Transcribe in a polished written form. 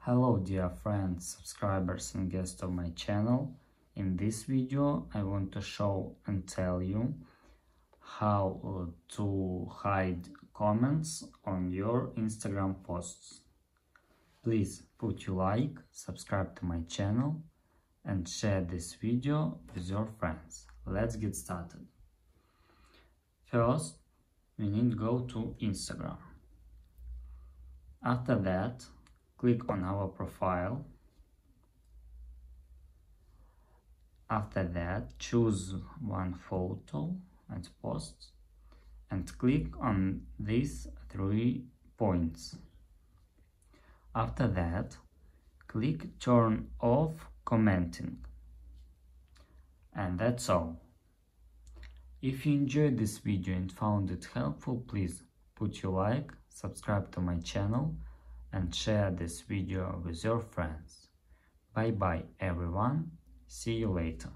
Hello dear friends, subscribers and guests of my channel. In this video I want to show and tell you how to hide comments on your Instagram posts. Please put your like, subscribe to my channel and share this video with your friends. Let's get started. First, we need to go to Instagram. After that, click on our profile. After that, choose one photo and post and click on these 3 points. After that, click turn off commenting. And that's all. If you enjoyed this video and found it helpful, please put your like, subscribe to my channel and share this video with your friends. Bye bye everyone, see you later.